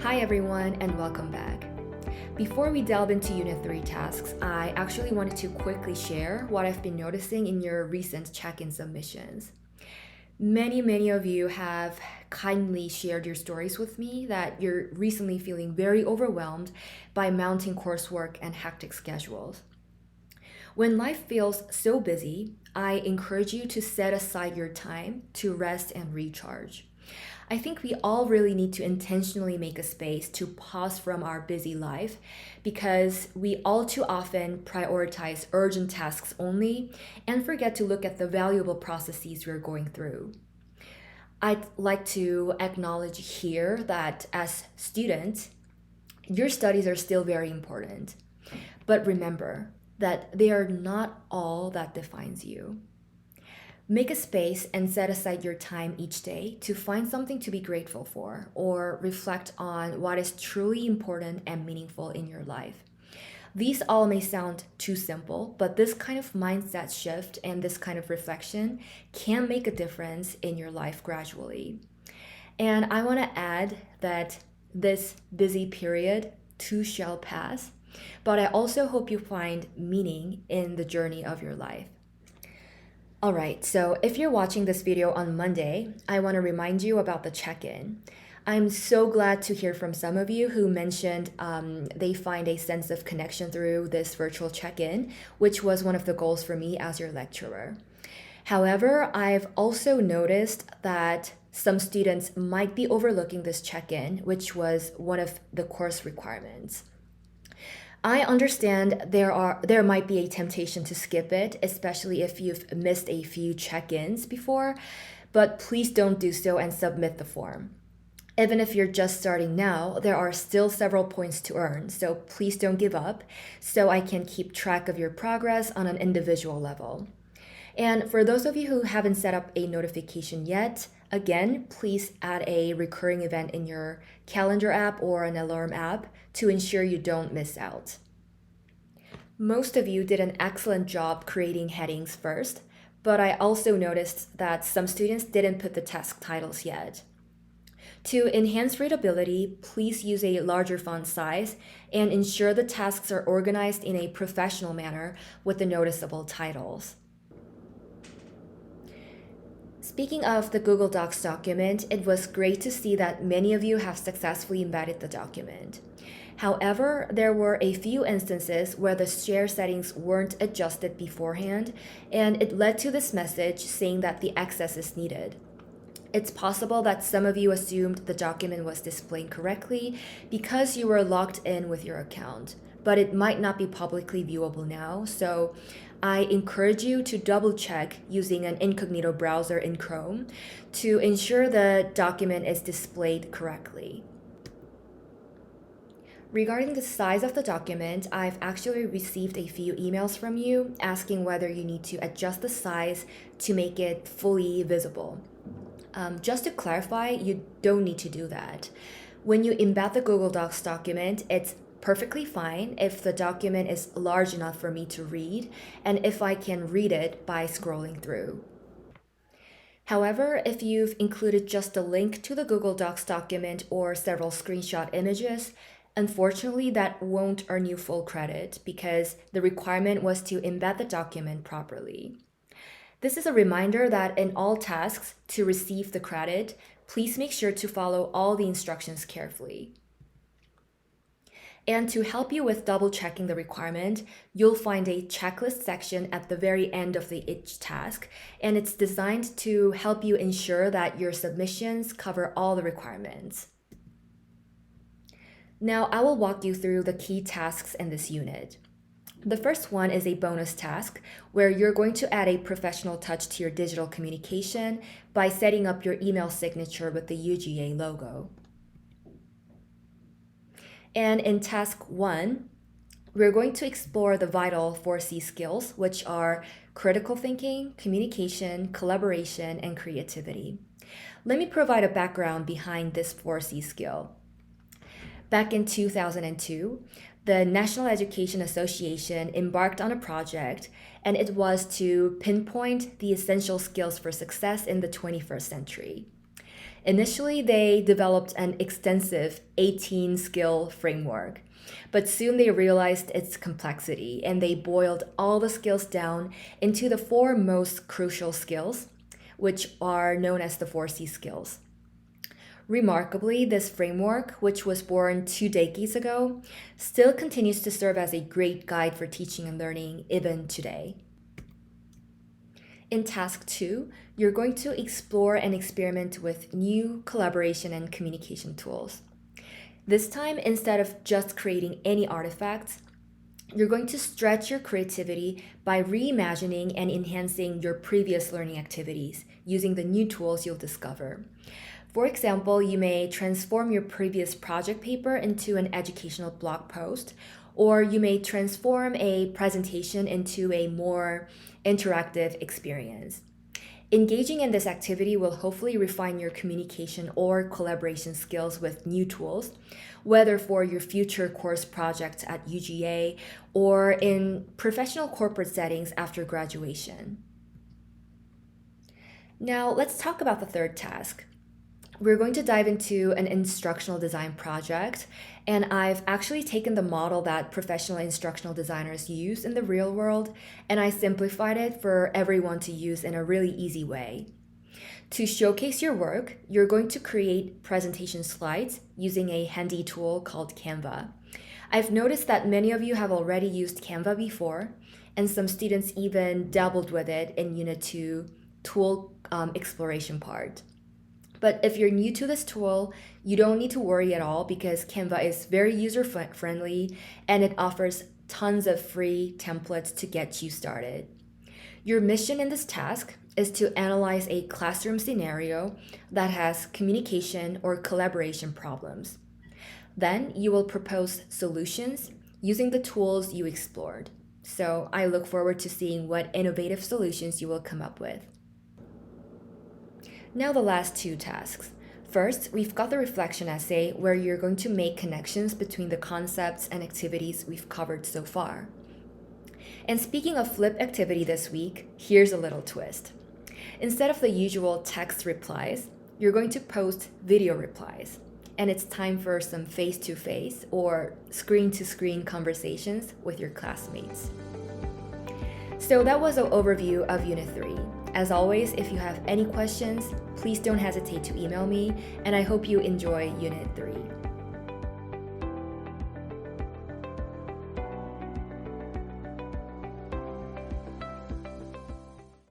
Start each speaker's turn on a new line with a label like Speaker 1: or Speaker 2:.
Speaker 1: Hi everyone and welcome back. Before we delve into Unit 3 tasks, I actually wanted to quickly share what I've been noticing in your recent check-in submissions. Many of you have kindly shared your stories with me that you're recently feeling very overwhelmed by mounting coursework and hectic schedules. When life feels so busy, I encourage you to set aside your time to rest and recharge. I think we all really need to intentionally make a space to pause from our busy life because we all too often prioritize urgent tasks only and forget to look at the valuable processes we're going through. I'd like to acknowledge here that as students, your studies are still very important. But remember that they are not all that defines you. Make a space and set aside your time each day to find something to be grateful for or reflect on what is truly important and meaningful in your life. These all may sound too simple, but this kind of mindset shift and this kind of reflection can make a difference in your life gradually. And I want to add that this busy period too shall pass, but I also hope you find meaning in the journey of your life. All right, so if you're watching this video on Monday, I want to remind you about the check-in. I'm so glad to hear from some of you who mentioned they find a sense of connection through this virtual check-in, which was one of the goals for me as your lecturer. However, I've also noticed that some students might be overlooking this check-in, which was one of the course requirements. I understand there might be a temptation to skip it, especially if you've missed a few check-ins before, but please don't do so and submit the form. Even if you're just starting now, there are still several points to earn, so please don't give up so I can keep track of your progress on an individual level. And for those of you who haven't set up a notification yet, again, please add a recurring event in your calendar app or an alarm app to ensure you don't miss out. Most of you did an excellent job creating headings first, but I also noticed that some students didn't put the task titles yet. To enhance readability, please use a larger font size and ensure the tasks are organized in a professional manner with the noticeable titles. Speaking of the Google Docs document, it was great to see that many of you have successfully embedded the document. However, there were a few instances where the share settings weren't adjusted beforehand, and it led to this message saying that the access is needed. It's possible that some of you assumed the document was displayed correctly because you were logged in with your account, but it might not be publicly viewable now, so I encourage you to double check using an incognito browser in Chrome to ensure the document is displayed correctly. Regarding the size of the document, I've actually received a few emails from you asking whether you need to adjust the size to make it fully visible. Just to clarify, you don't need to do that. When you embed the Google Docs document, it's perfectly fine if the document is large enough for me to read and if I can read it by scrolling through. However, if you've included just a link to the Google Docs document or several screenshot images, unfortunately that won't earn you full credit because the requirement was to embed the document properly. This is a reminder that in all tasks, to receive the credit, please make sure to follow all the instructions carefully. And to help you with double checking the requirement, you'll find a checklist section at the very end of each task, and it's designed to help you ensure that your submissions cover all the requirements. Now, I will walk you through the key tasks in this unit. The first one is a bonus task where you're going to add a professional touch to your digital communication by setting up your email signature with the UGA logo. And in task 1, we're going to explore the vital 4C skills, which are critical thinking, communication, collaboration, and creativity. Let me provide a background behind this 4C skill. Back in 2002, the National Education Association embarked on a project, and it was to pinpoint the essential skills for success in the 21st century. Initially, they developed an extensive 18-skill framework, but soon they realized its complexity and they boiled all the skills down into the four most crucial skills, which are known as the 4C skills. Remarkably, this framework, which was born 2 decades ago, still continues to serve as a great guide for teaching and learning even today. In task 2, you're going to explore and experiment with new collaboration and communication tools. This time, instead of just creating any artifacts, you're going to stretch your creativity by reimagining and enhancing your previous learning activities using the new tools you'll discover. For example, you may transform your previous project paper into an educational blog post, or you may transform a presentation into a more interactive experience. Engaging in this activity will hopefully refine your communication or collaboration skills with new tools, whether for your future course projects at UGA or in professional corporate settings after graduation. Now, let's talk about the third task. We're going to dive into an instructional design project, and I've actually taken the model that professional instructional designers use in the real world, and I simplified it for everyone to use in a really easy way. To showcase your work, you're going to create presentation slides using a handy tool called Canva. I've noticed that many of you have already used Canva before, and some students even dabbled with it in Unit 2 tool exploration part. But if you're new to this tool, you don't need to worry at all because Canva is very user-friendly and it offers tons of free templates to get you started. Your mission in this task is to analyze a classroom scenario that has communication or collaboration problems. Then you will propose solutions using the tools you explored. So I look forward to seeing what innovative solutions you will come up with. Now the last 2 tasks. First, we've got the reflection essay where you're going to make connections between the concepts and activities we've covered so far. And speaking of flip activity this week, here's a little twist. Instead of the usual text replies, you're going to post video replies. And it's time for some face-to-face or screen-to-screen conversations with your classmates. So that was an overview of Unit 3. As always, if you have any questions, please don't hesitate to email me, and I hope you enjoy Unit 3.